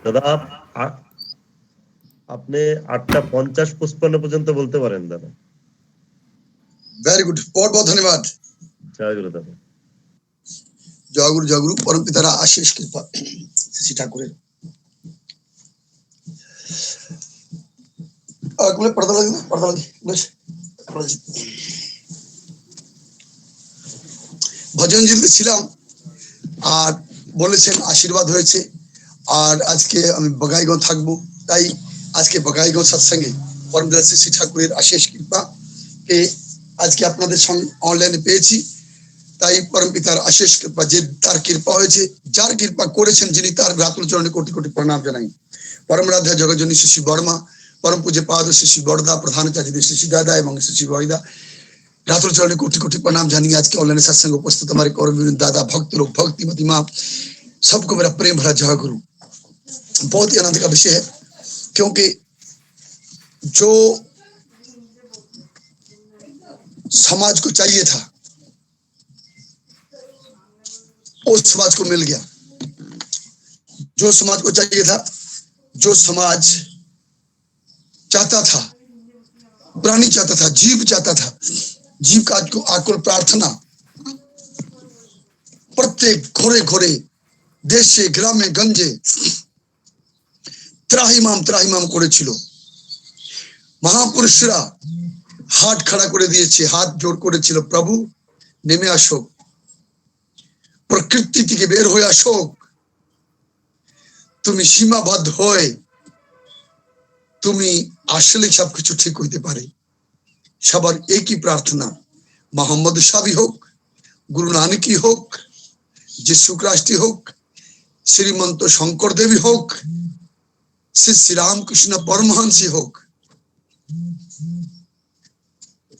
দাদা আপনি 8:50-55 পর্যন্ত বলতে পারেন দাদা। ভেরি গুড, बहुत बहुत धन्यवाद। জয় গুরু দাদা। জয় গুরু পরম পিতারা আশিস কৃপা শ্রী ঠাকুরের पर्दा लगे बस ভজন জিলতে ছিলাম আর বলেছেন আশীর্বাদ হয়েছে। আর আজকে আমি বগাইগাঁও থাকবো, তাই আজকে বগাইগাঁও সৎসঙ্গে পরম পিতা শ্রী ঠাকুরের আশিস কৃপা কে আজকে আপনাদের সঙ্গে অনলাইনে পেয়েছি। তাই পরম পিতার আশিস কৃপা, যে তার কৃপা হয়েছে, যার কৃপা করেছেন যিনি, তার রাতুল চরণে কোটি কোটি প্রণাম জানাই। পরম রাধা জগজনী শ্রী বর্মা, পরম পূজ্য পাদ শ্রী বরদা, প্রধানাচার্য শ্রী দাদা এবং শ্রী বয়দা, রাতুল চরণে कोटि कोटि प्रणाम जानिए। आज के ऑनलाइन सत्संग उपस्थित हमारे कौरव दादा, भक्त लोग, भक्तिमती माँ, सबको मेरा प्रेम भरा जय गुरु। बहुत ही आनंद का विषय है, क्योंकि जो समाज को चाहिए था उस समाज को मिल गया। जो समाज को चाहिए था, जो समाज चाहता था, प्राणी चाहता था, जीव चाहता था, जीव का आकुल प्रार्थना प्रत्येक घोरे घोरे देशे ग्रामे गंजे ত্রাহিমাম করেছিল। মহাপুরুষরা হাত খাড়া করে দিয়েছে, হাত জোর করেছিল, প্রভু নেমে আসো, প্রকৃতি থেকে বের হয়ে আসো, তুমি সীমাবদ্ধ হয়ে তুমি আসলে সবকিছু ঠিক হইতে পারে। সবার একই প্রার্থনা, মোহাম্মদ সাবি হোক, গুরু নানকি হোক, যিশু খ্রিস্ট হোক, শ্রীমন্ত শঙ্কর দেবী হোক, শ্রী রামকৃষ্ণ পরমহংসী হোক,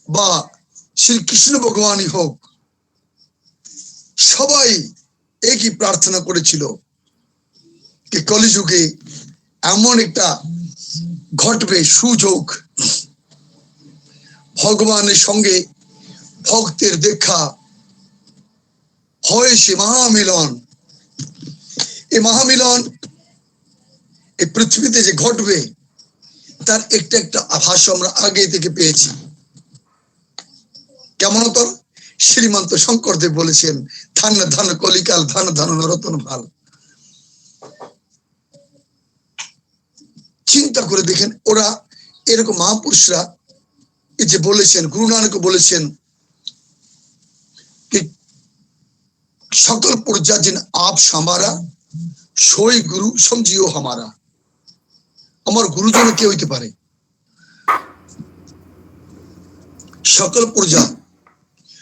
বা শ্রীকৃষ্ণ ভগবানই হোক, সবাই একই প্রার্থনা করেছিল যে কলিযুগে এমন একটা ঘটবে সুযোগ, ভগবানের সঙ্গে ভক্তের দেখা হয়, সে মহামিলন। এই মহামিলন এই পৃথিবীতে যে ঘটবে তার একটা একটা আভাস আমরা আগে থেকে পেয়েছি। কেমন হতো? শ্রীমন্ত শঙ্করদেব বলেছেন, ধন ধন কলিকাল, ধন ধন নরতন ভাল। চিন্তা করে দেখেন, ওরা এরকম মহাপুরুষরা এই যে বলেছেন, গুরু নানক বলেছেন कि সকল প্রজা जिन आप हमारा सोई गुरु समझियो हमारा। আমার গুরুজন কে হইতে পারে? সকল প্রজা,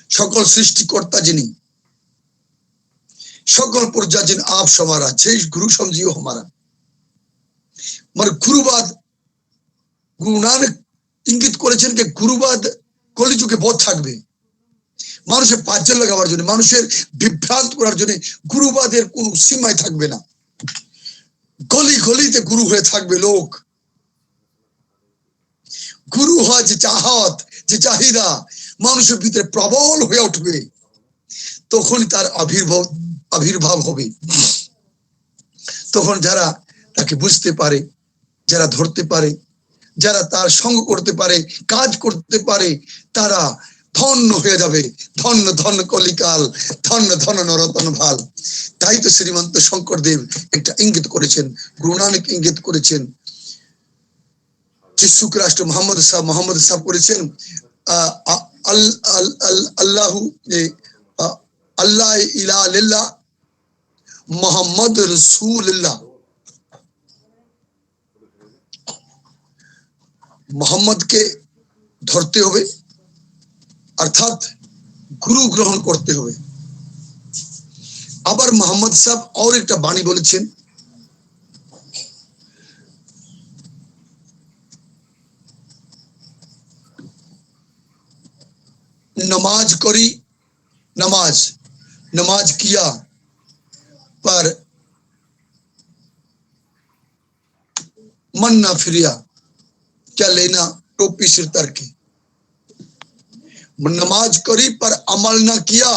সকল সৃষ্টিকর্তা যিনি, সকল প্রজা जिन आप हमारा, সেই গুরু समझियो हमारा। মানে গুরুবাদ, গুরু নানক ইঙ্গিত করেছেন যে গুরুবাদ কলিযুগে বহুত থাকবে। মানুষের পাঁচজন লাগাবার জন্য, মানুষের বিভ্রান্ত করার জন্য গুরুবাদের কোন সীমায় থাকবে না। গলি গলিতে গুরু হয়ে থাকবে লোক। গুরু হয় যে চাহত, যে চাহিদা মানুষের ভিতরে প্রবল হয়ে উঠবে, তখনই তার আবির্ভাব হবে। তখন যারা তাকে বুঝতে পারে, যারা ধরতে পারে, যারা তার সঙ্গ করতে পারে, কাজ করতে পারে, তারা ধন্য হয়ে যাবে। ধন্য ধন্য কলিকাল, ধন্য ধন্য নরতন ভাল। তাই তো শ্রীমন্ত শঙ্করদেব একটা ইঙ্গিত করেছেন, গুরু নানক ইঙ্গিত করেছেন, যিশু খ্রিস্ট মোহাম্মদ সাহেব করেছেন আল্লাহু আল্লাহ ইলাহা ইল্লাল্লাহ মোহাম্মদ রাসূলুল্লাহ। মোহাম্মদকে ধরতে হবে, অর্থাৎ গুরু গ্রহণ করতে হবে। আবার মোহাম্মদ সাহেব और একটা বাণী বলেছেন, नमाज करी नमाज किया पर मन ना फिरिया, क्या लेना टोपी सिर तर के। नमाज करी पर अमल ना किया,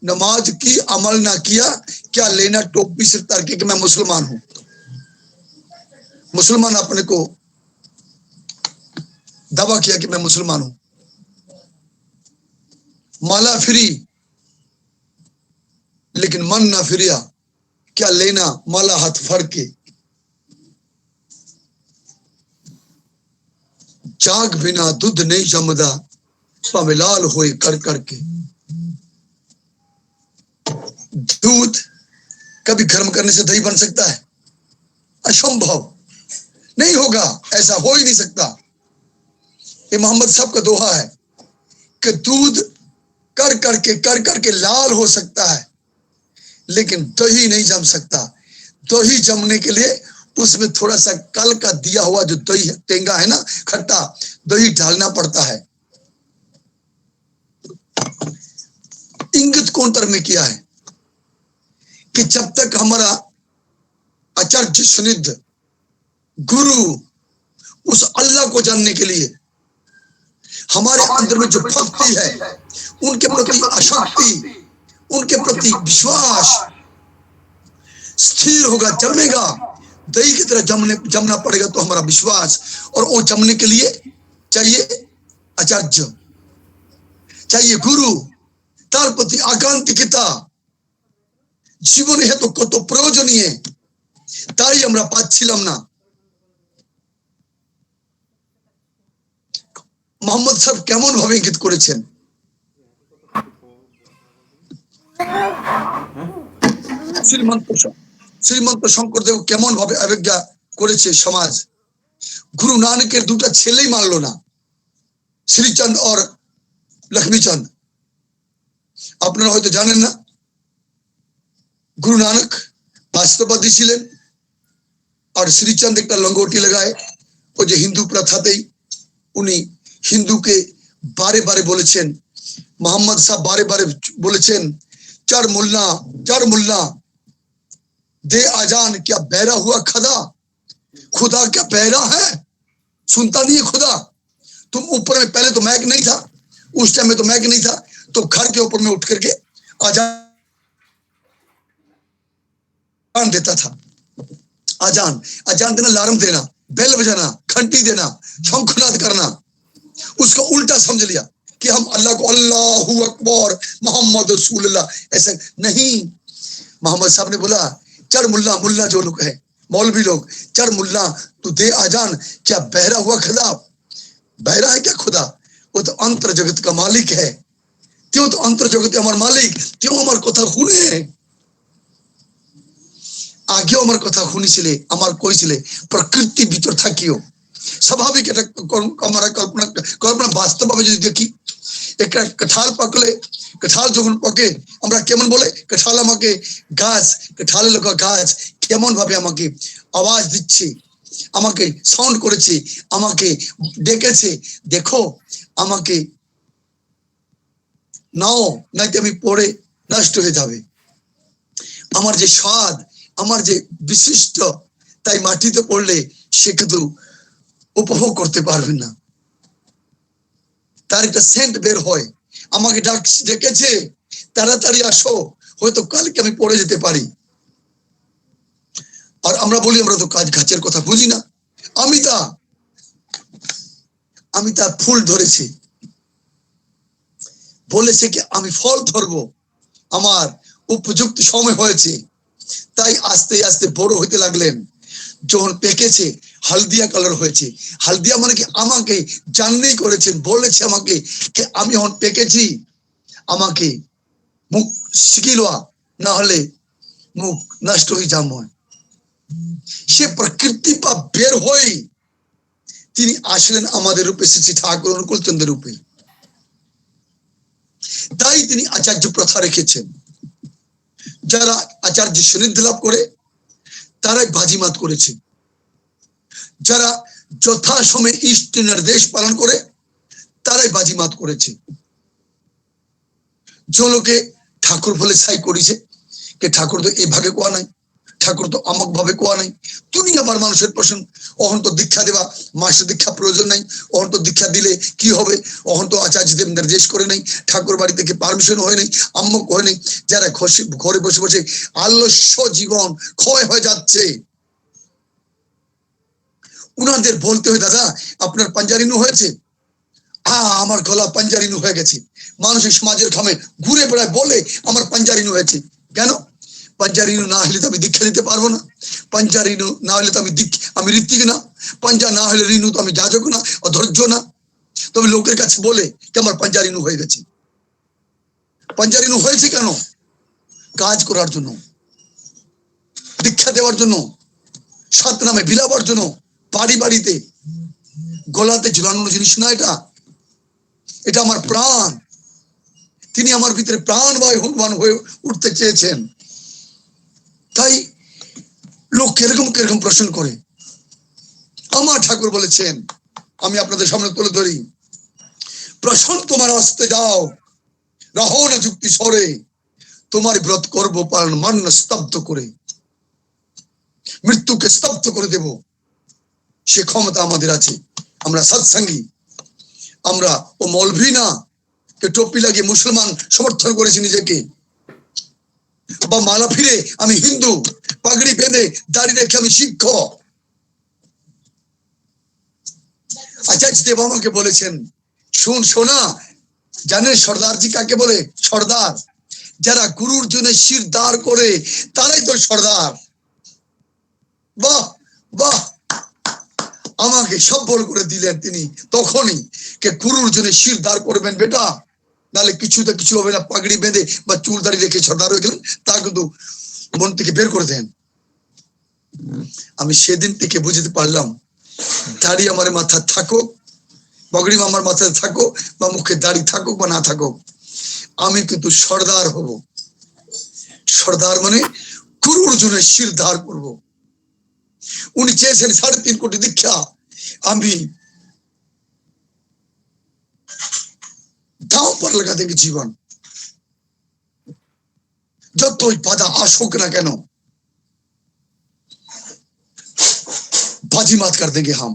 नमाज की अमल ना किया, क्या लेना टोपी सिर तर के कि मैं मुसलमान हूं। मुसलमान अपने को दावा किया कि मैं मुसलमान हूं, माला फिरी लेकिन मन ना फिरिया, क्या लेना माला हाथ फड़ के, जाग बिना दूध नहीं जमदा, भावे लाल होए कर करके। दूध कभी गर्म करने से दही बन सकता है? असंभव, नहीं होगा, ऐसा हो ही नहीं सकता। ये मोहम्मद साहब का दोहा है कि दूध कर करके लाल हो सकता है, लेकिन दही नहीं जम सकता। दही जमने के लिए उसमें थोड़ा सा कल का दिया हुआ जो दही टेंगा है ना, खट्टा, दही डालना पड़ता है। इंगित कोंटर में किया है कि जब तक हमारा आचार्य सुनिध गुरु उस अल्लाह को जानने के लिए हमारे अंदर में जो भक्ति है, उनके प्रति आसक्ति, उनके प्रति विश्वास स्थिर होगा, जमेगा, दही की तरह जमना पड़ेगा। तो हमारा विश्वास, और वो जमने के लिए चाहिए आचार्य, चाहिए गुरु, तार प्रति आकांतिकता, জীবনে হেতু কত প্রয়োজনীয়, তাই আমরা পাচ্ছিলাম না। মোহাম্মদ সাহেব কেমন ভাবে ইঙ্গিত করেছেন, শ্রীমন্ত শঙ্করদেব কেমন ভাবে অবজ্ঞা করেছে সমাজ। গুরু নানকের দুটা ছেলেই মানলো না, শ্রীচন্দ और লক্ষ্মীচন্দ। আপনারা হয়তো জানেন না, गुरु नानक वास्तववादी ছিলেন, और श्रीचंद एक लंगोटी लगाए, वो जो हिंदू प्रथाते उन्हीं हिंदू के बारे बारे बोलेছেন। मोहम्मद साहब बारे बारे बोलेছেন, चार मुल्ला दे आजान, क्या बहरा हुआ खदा, खुदा क्या बहरा है, सुनता नहीं है खुदा। तुम ऊपर में, पहले तो मैक नहीं था, उस टाइम में तो मैक नहीं था, तो घर के ऊपर में उठ करके आजान देता था। आजान देना, अलार्म देना, बेल बजाना, घंटी देना, शंखनाद करना, उसका उल्टा समझ लिया कि हम अल्लाह को अल्लाहू अकबर मोहम्मद रसूलुल्लाह, ऐसा नहीं। मोहम्मद साहब ने बोला, चढ़ मुल्ला जो लोग है, मौलवी लोग, चढ़ मुल्ला, तू दे आजान, क्या बहरा हुआ खुदा, बहरा है क्या खुदा, वो तो अंतर जगत का मालिक है, क्यों तो अंतर जगत हमार मालिक, क्यों हमार कथा শুনে, আগেও আমার কথা শুনিছিলে, আমার কইছিলে প্রকৃতি ভিতর থাকিও, স্বাভাবিক এটা আমরা কল্পনা বাস্তবভাবে যদি দেখি, একটা কাঁঠাল পাকলে, কাঁঠাল যখন পাকে আমরা কেমন বলে, কাঁঠাল আমাকে গাছ, কাঁঠালের লোক গাছ কেমন ভাবে আমাকে আওয়াজ দিচ্ছে, আমাকে সাউন্ড করেছে, আমাকে ডেকেছে, দেখো আমাকে নাও, নাইতে আমি পড়ে নষ্ট হয়ে যাবে। আমার যে স্বাদ, আমার যে বিশিষ্ট, তাই মাটিতে পড়লে সে কিন্তু উপভোগ করতে পারবে না, তার একটা সেন্ট বের হয়, আমাকে ডেকেছে, তাড়াতাড়ি আসো, হয়তো কালকে আমি পড়ে যেতে পারি। আর আমরা বলি আমরা তো কাজ গাছের কথা বুঝি না, আমি তার ফুল ধরেছি, বলেছে কি আমি ফল ধরবো, আমার উপযুক্ত সময় হয়েছে, তাই আস্তে আস্তে বড় হইতে লাগলেন। যখন পেকেছে হলদিয়া কালার হয়েছে, হলদিয়া মানে কি আমাকে জানলেই করেছেন, বলেছে আমাকে আমি এখন পেকেছি, আমাকে মুখ শিখিলোয়া, না হলে মুখ নষ্ট হয়ে যাবো। সে প্রকৃতি বা বের হয়ে তিনি আসলেন আমাদের রূপে, শ্রী ঠাকুর অনুকূল চন্দ্রের রূপে। তাই তিনি আচার্য প্রথা রেখেছেন, যারা আচার্য সান্নিধ্য লাভ করে তারাই বাজিমাত করেছে, যারা যথাসময়ে ইষ্ট নির্দেশ পালন করে তারাই বাজিমাত করেছে। যে লোকে ঠাকুর বলে ছাই করেছে, কে ঠাকুর তো এই ভাগে কোয়া নাই, ঠাকুর তো আমক ভাবে কোয়া নাই, তুমি আবার মানুষের প্রশ্ন, অহন তো দীক্ষা দেবা, মাস্টার দীক্ষা প্রয়োজন নাই, অহন তো দীক্ষা দিলে কি হবে, অহন তো আচার্যদেব নির্দেশ করে নাই, ঠাকুর বাড়ি থেকে পারমিশন হয় নাই, আম্মক হয় নাই। যারা ঘরে বসে বসে আলস্য জীবন ক্ষয় হয়ে যাচ্ছে, উনাদের বলতে হয়, দাদা আপনার পাঞ্জারিনু হয়েছে? আমার গলা পাঞ্জারিনু হয়ে গেছে। মানুষের সমাজের খামে ঘুরে বেড়ায় বলে আমার পাঞ্জারিনু হয়েছে। কেন? পাঞ্জারিনু না হলে তো আমি দীক্ষা দিতে পারবো না, পাঞ্জারিনু না হলে তো আমি ঋত্বিক না, পাঞ্জা না হলে রিনু তো আমি যাজক না, অধৈর্য না। তবে লোকের কাছে বলে যে আমার পাঞ্জারিনু হয়ে গেছে। পাঞ্জারিনু হয়েছে কেন? কাজ করার জন্য, দীক্ষা দেওয়ার জন্য, সাত নামে বিলাবার জন্য, বাড়ি বাড়িতে গলাতে ঝুলানোর জিনিস না এটা। এটা আমার প্রাণ। তিনি আমার ভিতরে প্রাণবায়ু হনুমান হয়ে উঠতে চেয়েছেন। তাই লোক কিরকম কিরকম প্রশ্ন করে। আমার ঠাকুর বলেছেন, আমি আপনাদের সামনে তুলে ধরি, প্রশ্ন তোমার আসতে যাও, রাহো না যুক্তি সরে, তোমার ব্রত করবো পালন মান্য স্তব্ধ করে, মৃত্যুকে স্তব্ধ করে দেব, সে ক্ষমতা আমাদের আছে। আমরা সৎসঙ্গী, আমরা ও মৌলভী না কে টুপি লাগিয়ে মুসলমান সমর্থন করেছি নিজেকে, বা মালা ফিরে আমি হিন্দু, পাগড়ি বেঁধে দাড়ি রেখে আমি শিক্ষক। আচার্য দেব আমাকে বলেছেন, শোনা, জানেন সর্দারজি কাকে বলে? সর্দার যারা গুরুর জন্য শির দাঁড় করে, তারাই তো সর্দার। বাহ বাহ, আমাকে সফল করে দিলেন তিনি তখনই, কে গুরুর জন্য শির দাঁড় করবেন বেটা, নাহলে কিছুতে কিছু হবে না। পাগড়ি বেঁধে বা চুল দাড়ি রেখে সর্দার হয়ে গেলেন, তা কিন্তু মন থেকে বের করে দেন। আমি সেদিন থেকে বুঝতে পারলাম, দাড়ি আমার মাথা থাকুক, পাগড়ি আমার মাথায় থাকুক, বা মুখে দাড়ি থাকুক বা না থাকুক, আমি কিন্তু সর্দার হব। সর্দার মানে গুরুর জন্য শির ধার করবো। উনি চেয়েছেন 3.5 কোটি দীক্ষা, আমি দাও পর লাগা দেंगे জীবন, যতই বাধা আসুক না কেন, বাজি মাত কর দেंगे हम।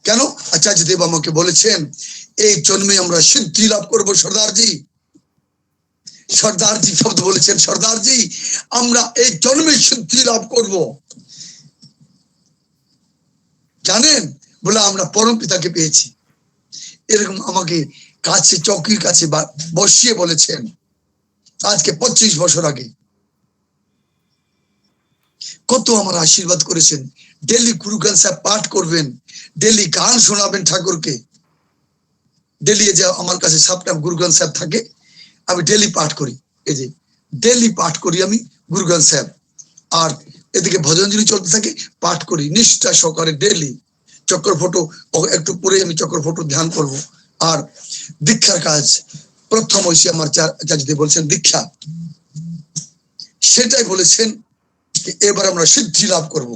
কেন? আচার্য দেব আমাকে বলেছেন, এই জন্মে আমরা সিদ্ধি লাভ করবো। সর্দারজি, সর্দারজি শব্দ বলেছেন, সর্দারজি আমরা এই জন্মে সিদ্ধি লাভ করব। জানেন বলে আমরা পরম পিতাকে পেয়েছি। এরকম আমাকে কাছে চৌকির কাছে বসিয়ে বলেছেন আজকে 25 বছর আগে। কত আমার আশীর্বাদ করেছেন। ডেলি গুরু গ্রন্থ সাহেব পাঠ করবেন, ডেলি গান শোনাবেন ঠাকুরকে। ডেলি যে আমার কাছে সপ্তাহ গুরু গ্রন্থ সাহেব থাকে, আমি ডেলি পাঠ করি। এই যে ডেলি পাঠ করি আমি গুরু গ্রন্থ সাহেব, আর এদিকে ভজনজলি চলতে থাকে, পাঠ করি নিষ্ঠা সহকারে ডেলি। চক্র ফটো একটু পরে আমি চক্র ফটো ধ্যান করব। আর দীক্ষার কাজ প্রথম হয়েছে আমার চাচিতে বলছেন দীক্ষা, সেটাই বলেছেন এবার আমরা সিদ্ধি লাভ করব।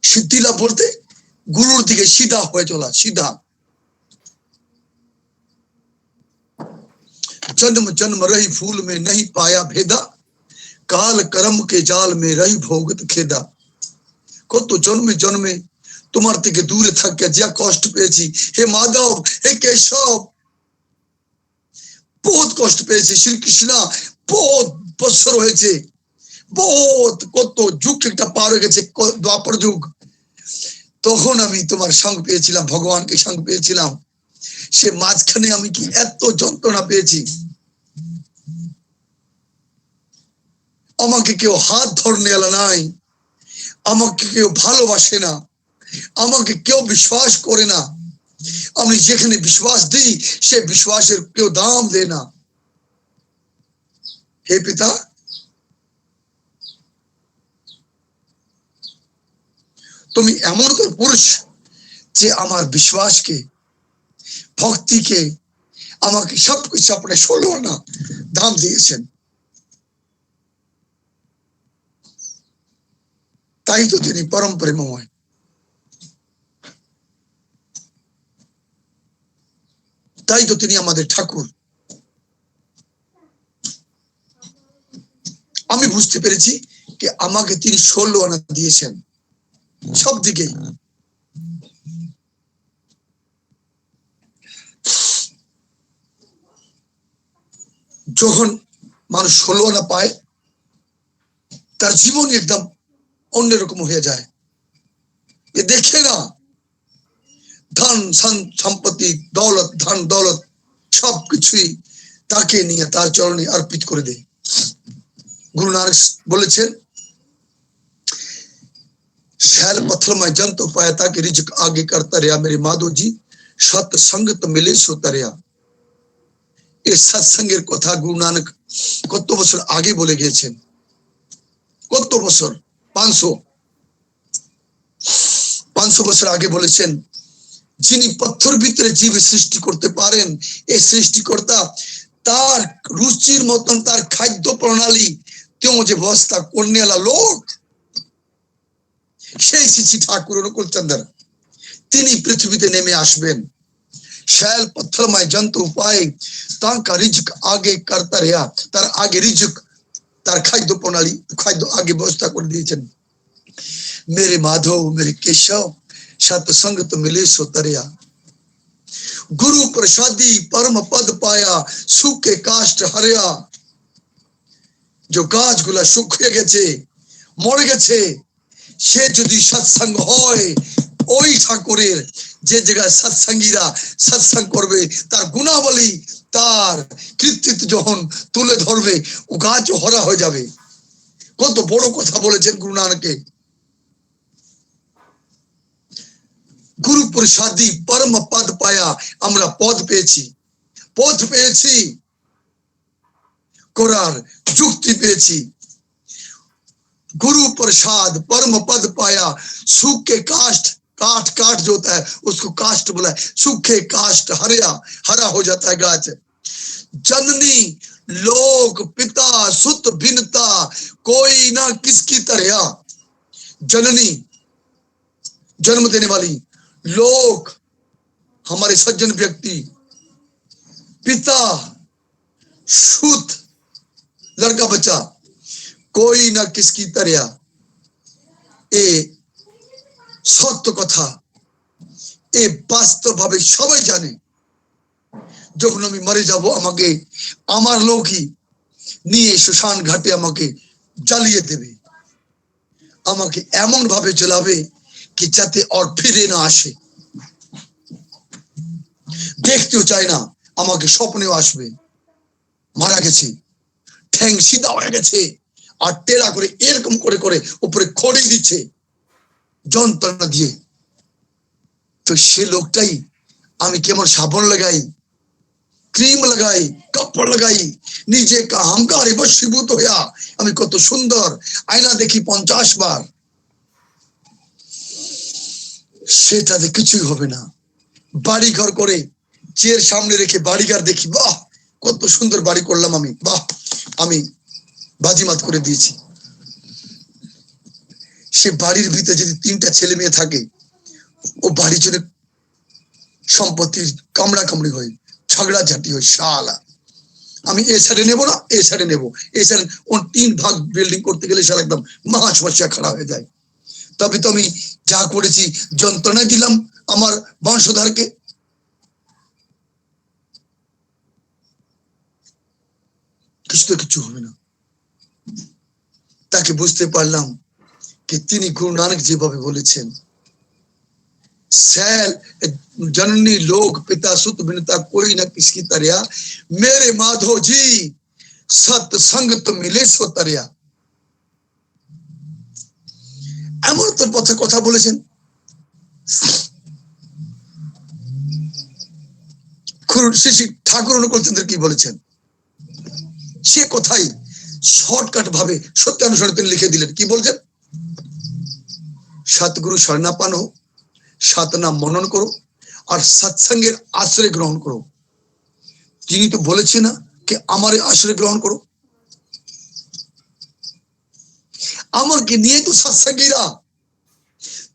সিদ্ধি লাভ বলতে গুরুর দিকে সিধা হয়ে চলা, সিধা। जन्म जन्म रही फूल में नहीं पाया भेदा, काल कर्म के जाल में रही भोगत खेदा। কত জন্মে জন্মে তোমার থেকে দূরে থাকে যা কষ্ট পেয়েছি হে মাধব, হে কেশব, বহুত কষ্ট পেয়েছি। শ্রীকৃষ্ণ বহুত বছর হয়েছে, বহুত কত যুগ একটা পার হয়ে গেছে, দ্বাপর যুগ। তখন আমি তোমার সঙ্গ পেয়েছিলাম, ভগবানকে সঙ্গ পেয়েছিলাম। সে মাঝখানে আমি কি এত যন্ত্রণা পেয়েছি। আমাকে কেউ হাত ধরনে এলা নাই, আমাকে কেউ ভালোবাসে না, আমাকে কেউ বিশ্বাস করে না। আমি যেখানে বিশ্বাস দিই সে বিশ্বাসের কেউ দাম দেয় না। হে পিতা, তুমি এমন কোন পুরুষ যে আমার বিশ্বাসকে, ভক্তিকে, আমাকে সবকিছু আপনি 16 আনা দাম দিয়েছেন। তাই তো তিনি পরম প্রেমময়। তাই তো তিনি আমাদের ঠাকুর। আমি বুঝতে পেরেছি যে আমাকে তিনি 16 আনা দিয়েছেন সব দিকে। যখন মানুষ 16 আনা পায়, তার জীবন একদম অন্যরকম হয়ে যায়। এ দেখে না ধন সম্পত্তি দৌলত ধন দৌলত সবকিছুই তাকে নিয়ে তার চরণে अर्पित করে দেয়। गुरु नानक বলেছেন शैल पत्थर में जंतु पाया ताकि रिजक आगे करता रहा मेरे माधो जी सत संगत मिले सो तरिया। এই সৎসঙ্গের কথা গুরু নানক কত বছর আগে বলে গিয়েছেন, কত বছর 500 বছর আগে বলেছেন। যিনি পাথর ভিতরে জীব সৃষ্টি করতে পারেন এই সৃষ্টিকর্তা তার রুচির মতন তার খাদ্য প্রণালী তেও যে ব্যবস্থা করনে वाला লোক সেই শ্রী ঠাকুর অনুকূল চন্দ্র তিনি পৃথিবীতে নেমে আসবেন। शैल पत्थर में जंतु उपाय ताका रिजक आगे करता रहा तार आगे रिजक तार खाद्य प्रणाली खाद्य आगे व्यवस्था कर दिएছেন। मेरे माधव मेरे केशव सत्संग तो मिले सो तरिया। गुरु प्रसादी परम पद पाया सूखे काष्ट हरिया। जो गाछ गुला শুকিয়ে গেছে মরে গেছে সে যদি সৎসঙ্গ হয় ওই ঠাকুরের যে জায়গায় সৎসঙ্গীরা সৎসঙ্গ করবে তার গুণাবলী তার কৃতিত্ব যখন তুলে ধরবে ও গাছ হরা হয়ে যাবে। কত বড় কথা বলেছেন গুরু নানকে। গুরু প্রসাদী পরম পদ পায়া আমরা পদ পেয়েছি করার যুক্তি পেয়েছি। गुरु प्रसाद परम पद पाया सूखे काष्ट काट जो होता है उसको काष्ट बोला है। सूखे काष्ट हरा हो जाता है गाछ। जननी लोक पिता सुत भिन्नता कोई ना किसकी तरह। जननी जन्म देने वाली, लोक हमारे सज्जन व्यक्ति, पिता सुत लड़का बच्चा कोई ना किसकी तरह। ए सत्य कथा ए वास्तव भावे सबाई जाने যখন আমি মরে যাব আমাকে আমার লোকই নিয়ে শ্মশান ঘাটে আমাকে জ্বালিয়ে দেবে, আমাকে এমন ভাবে জ্বালাবে কি যাতে আর ফিরে না আসে। দেখতেও চাই না, আমাকে স্বপ্নেও আসবে মারা গেছে ঠ্যাং সিধা হয়ে গেছে আর টেরা করে এরকম করে করে উপরে খড়ি দিচ্ছে যন্ত্রণা দিয়ে। তো সে লোকটাই আমি কেমন সাবন লাগাই ক্রিম লাগাই কাপড় লাগাই নিজে কা অহংকারে বশীভূত হইয়া আমি কত সুন্দর আয়না দেখি 50 বার, সেটাতে কিছুই হবে না। বাড়ি ঘর করে চেয়ার সামনে রেখে বাড়িঘর দেখি, বাহ কত সুন্দর বাড়ি করলাম আমি, বাহ আমি বাজিমাত করে দিয়েছি। সে বাড়ির ভিতরে যদি 3টা ছেলে মেয়ে থাকে ও বাড়ির জন্য সম্পত্তির কামড়া কামড়ি হয়, ঝগড়া ঝাঁটি হয়। শালা আমি এ সাইডে নেবো না এ সাইডে নেবো, এ সাইডে 3 ভাগ বিল্ডিং করতে গেলে শালা একদম মাছ বসিয়া খাড়া হয়ে যায়। তবে তো আমি যা করেছি যন্ত্রণা দিলাম আমার বংশধরকে। কিছু হবে না। তাকে বুঝতে পারলাম कि তিনি গুরু নানক যেভাবে বলেছেন सैल जननी लोक पिता सुत भिन्नता कोई ना किसकी तरह। मेरे माधव जी सत्संग तो मिले सो तरिया। এমন তো পথে কথা বলেছেন। শ্রী ঠাকুর অনুকূল চন্দ্র কি বলেছেন সে কথাই শর্টকাট ভাবে সত্যানুসারে তিনি লিখে দিলেন। কি বলছেন? সতগুরু শরণাপন্ন, সাতনাম মনন করো আর সৎসঙ্গের আশ্রয় গ্রহণ করো। তিনি তো বলেছেন না कि আমার আশ্রয় গ্রহণ করো। আমাকে নিয়ে তো সৎসঙ্গীরা,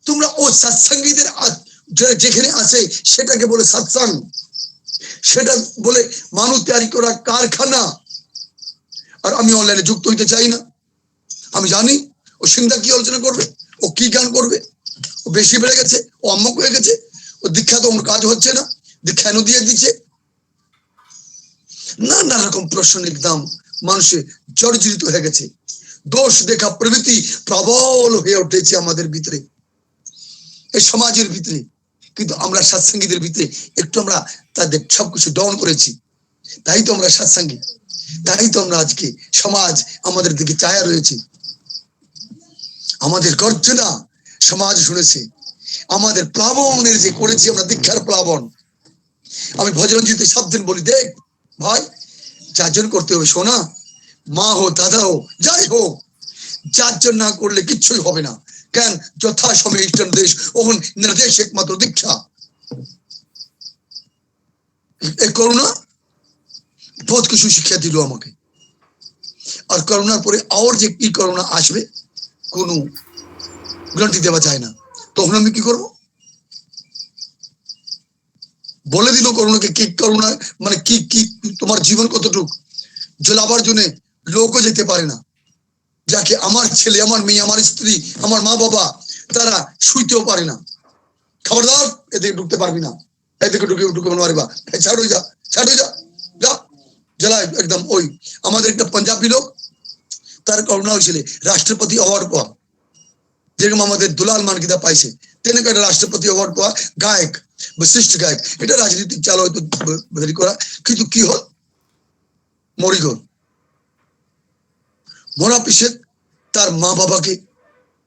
তোমরা ও সৎসঙ্গীদের যেখানে আছে সেটাকে বলে সৎসঙ্গ, সেটা বলে মানুষ তৈরি করা কারখানা। আর আমি অনলাইনে যুক্ত হইতে চাই না। আমি জানি ও সিংহা কি আলোচনা করবে, ও কি গান করবে, ও বেশি বেড়ে গেছে, ও অম্মক হয়ে গেছে, ও দীক্ষা তো ওর কাজ হচ্ছে না, দীক্ষা এনে দিয়ে দিচ্ছে। নানা রকম প্রশ্ন একদম মানুষে জর্জরিত হয়ে গেছে। দোষ দেখা প্রবৃত্তি প্রবল হয়ে উঠেছে আমাদের ভিতরে, এই সমাজের ভিতরে। কিন্তু আমরা সৎসঙ্গীদের ভিতরে একটু আমরা তাদের সবকিছু ডাউন করেছি, তাই তো আমরা সৎসঙ্গী, তাই তো আমরা আজকে সমাজ আমাদের দিকে চায়া রয়েছে, আমাদের গর্জনা সমাজ শুনেছে, আমাদের প্লাবনের যে করেছি আমরা দীক্ষার প্লাবন। আমি ভজরঞ্জিতে সব দিন বলি, দেখ ভাই যাজন করতে হবে, শোনা মা হো দাদা হো যাই হোক, যাজন না করলে কিচ্ছুই হবে না। কেন? যথা সময় ইষ্ট নির্দেশ ওহন নির্দেশ একমাত্র দীক্ষা। এই করুণা বহুত কিছু শিক্ষা দিল আমাকে, আর করোনার পরে আর যে কি করোনা আসবে কোনো গ্যারান্টি দেওয়া যায় না। তখন আমি কি করব? বলে দিল করোনাকে, কি করোনা মানে কি কি তোমার জীবন কতটুক জ্বলাবার জন্য লোকও যেতে পারে না, যাকে আমার ছেলে, আমার মেয়ে, আমার স্ত্রী, আমার মা বাবা তারা শুইতেও পারে না। খবরদার এদিকে ঢুকতে পারবি না, এদিকে ঢুকে মারবা, ছাড় হয়ে যা, ছাড় হয়ে যা, যা জ্বালায় একদম। ওই আমাদের একটা পাঞ্জাবি লোক, তার করোনা হয়েছিল, রাষ্ট্রপতি অ্যাওয়ার্ড পাওয়া, যেরকম আমাদের দুলাল মানকিদা পাইছে তেনেকে একটা রাষ্ট্রপতি অ্যাওয়ার্ড পাওয়া গায়ক, বিশিষ্ট গায়ক। এটা রাজনীতিক চাল হয়তো ভেরি করা, কিন্তু কি হল মরি গল। মরা পিছে তার মা বাবাকে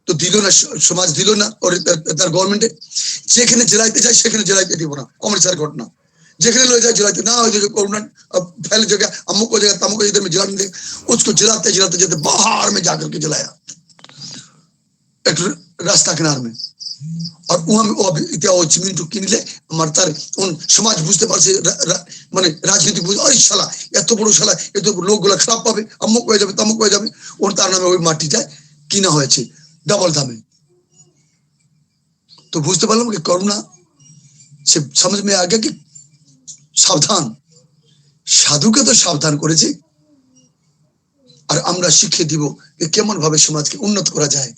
তো দিল না, সমাজ দিল না, ওর তার গভর্নমেন্টে যেখানে জেলাইতে যায় সেখানে জেলাইতে দিব না। অমৃতসর ঘটনা, যেখানে ले जाए जलाते ना हो, जो कोरोना फैल जगह अमुक को जगह तमुक को इधर में जला नहीं, उसको जलाते जलाते जलाते बाहर में जाकर के जलाया एक रास्ता किनार में। और वहां में वो जमीन तो किनले मरता उन समाज बुझते पारছে, মানে রাজনীতি বুঝ, ওই শালা এত বড় শালা, এত লোকগুলো খারাপ পাবে, অমুক হয়ে যাবে তমুক হয়ে যাবে, ওর তার নামে ওই মাটিটা কিনা হয়েছে डबल दामे। तो बुझते पारলাম कि করোনা সে समझ में आ गया कि সাবধান, সাধুকে তো সাবধান করেছি, আর আমরা শিখিয়ে দিব যে কেমন ভাবে সমাজকে উন্নত করা যায়।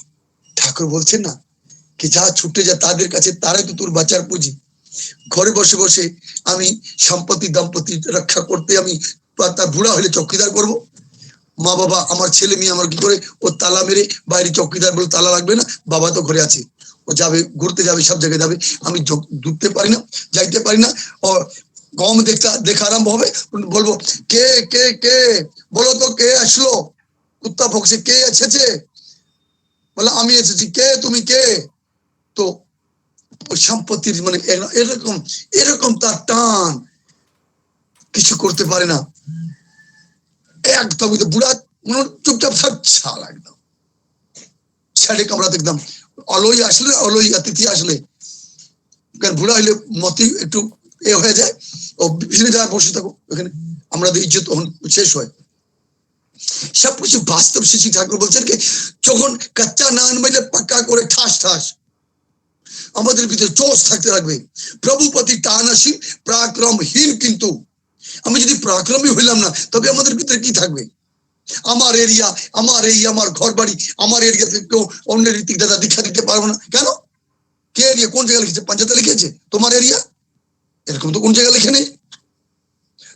ঠাকুর বলছেন না কি যা ছুটে যায় তাদের কাছে, তারাই তো তোর বাঁচার পুঁজি। ঘরে বসে বসে আমি সম্পত্তি দম্পতি রক্ষা করতে আমি তার বুড়া হলে চৌকিদার করব? মা বাবা আমার ছেলে মেয়ে আমার কি করে ও তালা মেরে বাইরে চৌকিদার বলে তালা লাগবে না, বাবা তো ঘরে আছে, ও যাবে ঘুরতে যাবে সব জায়গায় যাবে, আমি ঢুকতে পারি না, যাইতে পারি না। ও গাঁव में দেখা আরম্ভ হবে, বলবো কে কে কে বলো তো কে আসলো, কুত্তা ভোগছে, কে এসেছে, বলে আমি এসেছি, কে তুমি কে? তো ওই সম্পত্তির মানে এরকম এরকম তার টান, কিছু করতে পারে না একদম। বুড়া চুপচাপ থাকছে একদম, ছেড়ে কামড়াতে একদম অলই আসলে, অলই অতিথি আসলে, কারণ বুড়া হইলে মতি একটু এ হয়ে যায়, ও পিছনে যায় বসে থাকো ওখানে, আমাদের ইজ্জত শেষ হয়। সবকিছু বাস্তব শিশু ঠাকুর বলছেন কি যখন কাঁচা না আনবাইলে পাক্কা করে ঠাস ঠাস আমাদের ভিতরে জোশ থাকতে লাগবে। প্রভুপতি টানাসীন পরাক্রমহীন, কিন্তু আমি যদি পরাক্রমী হইলাম না তবে আমাদের ভিতরে কি থাকবে? আমার এরিয়া, আমার এই আমার ঘর বাড়ি, আমার এরিয়াতে কেউ অন্যের ঋতিক দাদা দীক্ষা দিতে পারবো না কেন? কে এরিয়া কোন জায়গায় লিখেছে? পাঞ্জাতে লিখেছে তোমার এরিয়া, এরকম তো কোন জায়গায় লিখে নেই।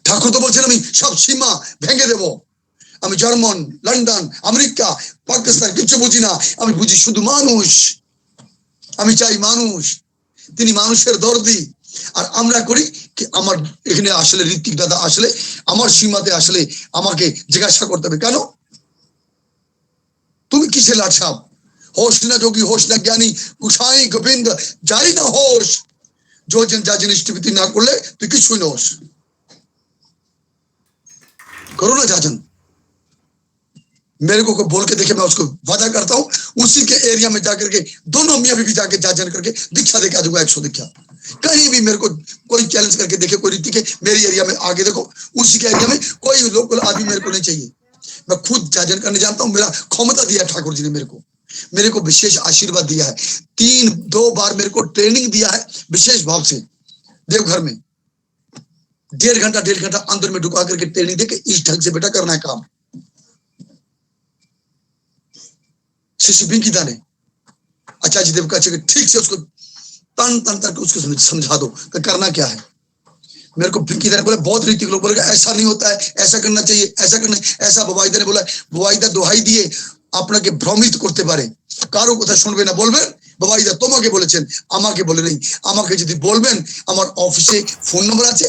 ঠাকুর তো বলছেন আমি সব সীমা ভেঙে দেব, আমি জার্মান, লন্ডন, আমেরিকা, পাকিস্তান কিছু বুঝি না, আমি বুঝি শুধু মানুষ, আমি চাই মানুষ, তিনি মানুষের দর্দি। আর আমরা করি কি আমার এখানে আসলে ঋতিক দাদা আসলে আমার সীমাতে আসলে আমাকে জিজ্ঞাসা করতে হবে কেন তুমি কিসে লাছাব? होश न जोगी होश न ज्ञानी गुसाई गोविंद जाई ना होश, जो যা জিনিস টিভিতে না করলে তুই কিছুই নোস। करो ना जाजन, मेरे को बोल के देखे, मैं उसको वादा करता हूँ उसी के एरिया में जाकर के दोनों मियाँ बीवी जाके जाजन करके दीक्षा देके आ जाऊंगा 100 दीक्षा। कहीं भी मेरे को कोई चैलेंज करके देखे, कोई रीति के मेरी एरिया में आगे देखो, उसी के एरिया में कोई लोकल आदमी मेरे को नहीं चाहिए, मैं खुद जाजन करने जानता हूँ। मेरा क्षमता दिया ठाकुर जी ने मेरे को विशेष आशीर्वाद दिया है, 2 बार मेरे को ट्रेनिंग दिया है विशेष भाव से देवघर में, 1.5 घंटा अंदर में ढुका करके ट्रेनिंग देके इस ढंग से बेटा करना है काम। शिष्य बिंकीदा ने आचार्य देव का ठीक से उसको तन तन तक उसको समझा दो कि करना क्या है। मेरे को बिंकीदा ने बोला, बहुत रीति लोग बोले ऐसा नहीं होता है, ऐसा करना चाहिए, ऐसा करना, ऐसा बुवाईदा ने बोला, बुवाईदा दोहाई दिए আপনাকে ভ্রমিত করতে পারে, কারো কথা শুনবে না, বলবেন বাবাইদা তোমাকে বলেছেন, আমাকে বলে নেই। আমাকে যদি বলবেন, আমার অফিসে ফোন নম্বর আছে,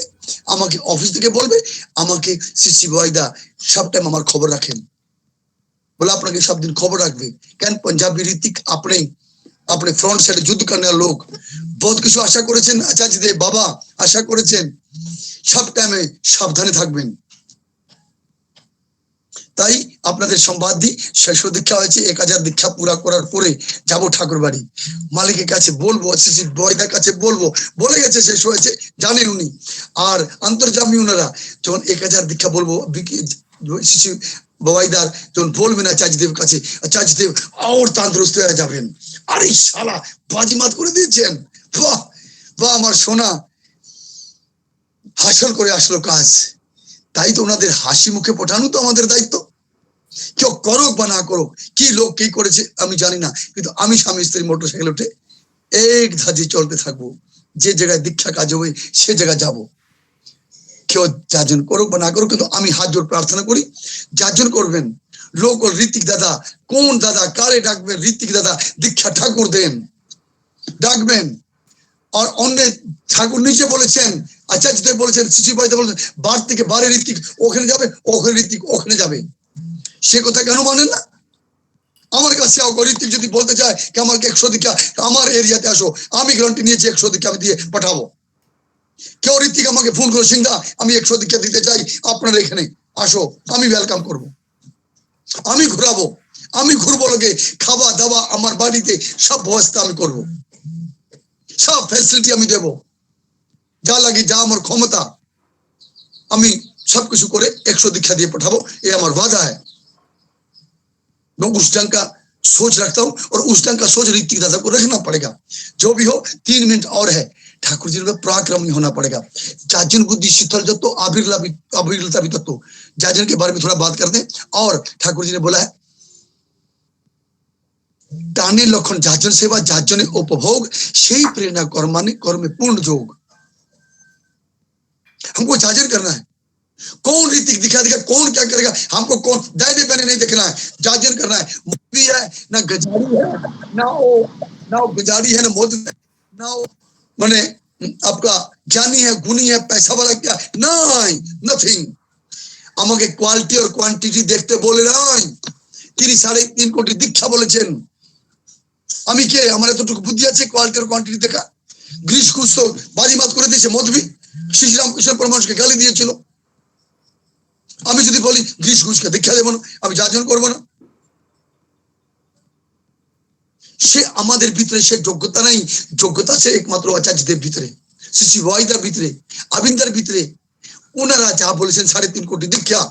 আমাকে অফিস থেকে বলবে, আমাকে সিসি বাবাইদা সব টাইম আমার খবর রাখেন, বলে আপনাকে সব दिन খবর রাখবে। কেন पंजाबी ঋতিক अपने फ्रंट साइड युद्ध करने वाले लोग बहुत কিছু আশা করেছেন, আচার্য দেব বাবা আশা করেছেন, সব টাইমে সাবধানে থাকবেন। তাই আপনাদের সংবাদ দিই, শেষ দীক্ষা হয়েছে, 1000 দীক্ষা পুরা করার পরে যাব ঠাকুর বাড়ি, মালিকের কাছে বলবো, সিসি বয়দার কাছে বলবো, বলে গেছে শেষ হয়েছে, জানেন উনি। আর অন্তর্যামী ওনারা যখন 1000 দীক্ষা বলবো, সিসি বওয়াইদার যখন বলবেন আচার্য দেবের কাছে, আচার্য দেব আর তন্দ্রুস্ত হয়ে যাবেন। আরে শালা বাজিমাত করে দিয়েছেন, বাহ বাহ আমার সোনা, হাসল করে আসলো কাজ। তাই তো ওনাদের হাসি মুখে পাঠানো তো আমাদের দায়িত্ব। কেউ করুক বা না করুক, কি লোক কি করেছে আমি জানি না, কিন্তু আমি স্বামী স্ত্রী মোটরসাইকেল উঠে এক ধাজি চলতে থাকবো, যে জায়গায় দীক্ষা কাজ হবে সে জায়গায় যাব। কেউ যাজন করুক বা না করুক, কিন্তু আমি হাত জোর প্রার্থনা করি, যাজন করবেন লোক ঋতিক দাদা, কোন দাদা কারে ডাকবেন, ঋতিক দাদা দীক্ষা ঠাকুর দেন, ডাকবেন। আর অন্য ঠাকুর নিচে বলেছেন, আচার্য দেব বলেছেন, শিশু ভাইদা বলেছেন, বার থেকে বারে ঋতিক ওখানে যাবে, ওখানে ঋতিক ওখানে যাবে। সে কথা কেন মানেন না? আমার কাছে ঋতিক যদি বলতে চায় কি আমাকে 100 দীক্ষা আমার এরিয়াতে আসো, আমি গ্যারান্টি নিয়েছি 100 দীক্ষা আমি দিয়ে পাঠাবো। কেউ ঋতিক আমাকে ফোন করে, সিংদা আমি 100 দীক্ষা দিতে চাই, আপনারা এখানে আসো, আমি ওয়েলকাম করব, আমি ঘুরাবো, আমি ঘুরবো, লোকে খাওয়া দাওয়া আমার বাড়িতে সব ব্যবস্থা আমি করব, সব ফ্যাসিলিটি আমি দেব, যা লাগে যা আমার ক্ষমতা আমি सबकुछ করে 100 दीक्षा दिए पठाबो, ये हमारा वादा है। मैं उस ढंग का सोच रखता हूँ और उस ढंग का सोच ऋतिक दादा को रखना पड़ेगा। जो भी हो 3 मिनट और है, ठाकुर जी में पराक्रमी होना पड़ेगा। जाजन बुद्धि शीतल जत्तो अभिरलता भी तत्व, जाजन के बारे में थोड़ा बात कर दें। और ठाकुर जी ने बोला है, टाने लक्षण जाजन सेवा जाजने उपभोग, सही प्रेरणा कर्माने कर्मे पूर्ण जोग। हमको जाजन करना है, कौन ऋतिक दिखा देगा, कौन क्या करेगा, हमको कौन दाहिने बाएं नहीं देखना है, जाजन करना है। मोदी है ना गजारी है, ना गजारी है, ना मोदी है, ना माने आपका ज्ञानी है, गुणी है, पैसा वाला क्या, नहीं नथिंग। আমাকে কোয়ালিটি আর কোয়ান্টিটি দেখতে বলে নাই, তিনি 3.5 কোটি দীক্ষা বলেছেন। আমি কে, আমার এতটুকু বুদ্ধি আছে কোয়ালিটি আর কোয়ান্টিটি দেখা? গ্রিস ঘুষ তো বাজিমাত করে দিয়েছে মধবি, শ্রীরাম কৃষ্ণ পরমহংসকে গালি দিয়েছিল। আমি যদি বলি গ্রিস ঘুষকে দীক্ষা দেব না, আমি যাজন করবো না, সে আমাদের ভিতরে সে যোগ্যতা নাই। যোগ্যতা সে একমাত্র আচার্যদের ভিতরে, শ্রী ওয়াইদার ভিতরে, আবিন্দার ভিতরে। ওনারা যা বলেছেন 3.5 কোটি দীক্ষা,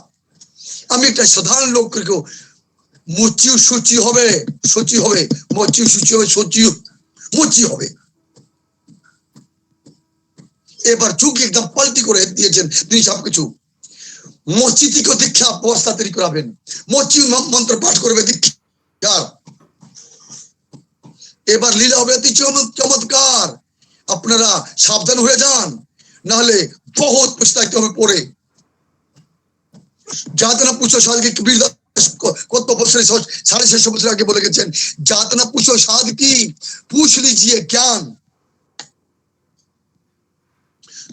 আমি একটা সাধারণ লোককেও মুচিও সূচি হবে, সূচি হবে, মুচিও সূচি হবে, সূচিও মুচি হবে। এবার যুগ একদম পাল্টি করে দিয়েছেন তিনি সবকিছু। মসজিদকে দীক্ষা ব্যবস্থা তৈরি করাবেন, মসজিদ মন্ত্র পাঠ করবে দীক্ষা। এবার লীলা হবে অতি চমৎকার, আপনারা সাবধান হয়ে যান, নাহলে বহুত পস্তাইতে হবে পরে। যাতনা পুছো সাধ কি, কবির দাস কত বছর 650 বছর আগে বলে গেছেন, যাতনা পুছো সাধ কি, पूछ लीजिए ज्ञान।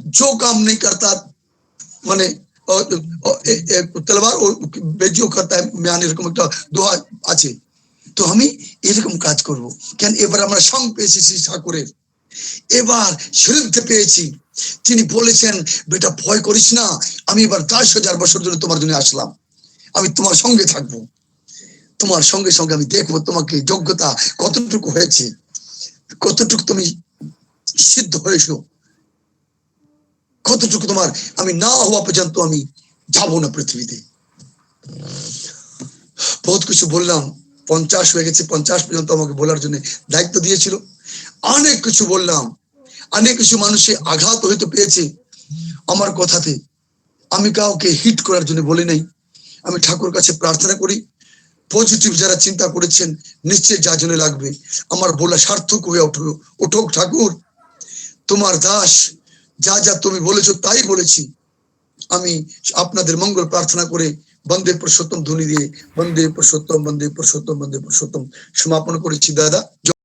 जो काम नहीं करता মানে তলোয়ার ও বেজিও করতা है, ম্যান এরকম একটা দোয়া আছে। তো আমি এরকম কাজ করব। কেন এবার আমরা সঙ্গ পেয়েছি শ্রী ঠাকুরের, এবার শ্রদ্ধা পেয়েছি। তিনি বলেছেন, বেটা ভয় করিস না, আমি এবার 10,000 বছর ধরে তোমার জন্য আসলাম, আমি তোমার সঙ্গে থাকবো, তোমার সঙ্গে সঙ্গে আমি দেখবো তোমাকে যোগ্যতা কতটুকু হয়েছে, কতটুকু তুমি সিদ্ধ হয়েছো, কতটুকু তোমার। আমি না হওয়া পর্যন্ত আমি যাবো না পৃথিবীতে। বহুত কিছু বললাম, 50 হয়ে গেছে, 50 পর্যন্ত আমাকে বলার জন্য দায়িত্ব দিয়েছিল। অনেক কিছু বললাম, অনেক কিছু মানুষে আঘাত হইতে পেয়েছে আমার কথাতে। আমি কাউকে হিট করার জন্য বলি নাই। আমি ঠাকুর কাছে প্রার্থনা করি, পজিটিভ যারা চিন্তা করেছেন নিশ্চয় যাজনে লাগবে, আমার বলা সার্থক হয়ে উঠুক। ঠাকুর তোমার দাস, যা যা তুমি বলেছো তাই বলেছি। আমি আপনাদের মঙ্গল প্রার্থনা করে বন্দে পুরুষোত্তম ধ্বনি দিয়ে বন্দে পুরুষোত্তম, বন্দে পুরুষোত্তম, বন্দে পুরুষোত্তম সমাপন করেছি। দাদা।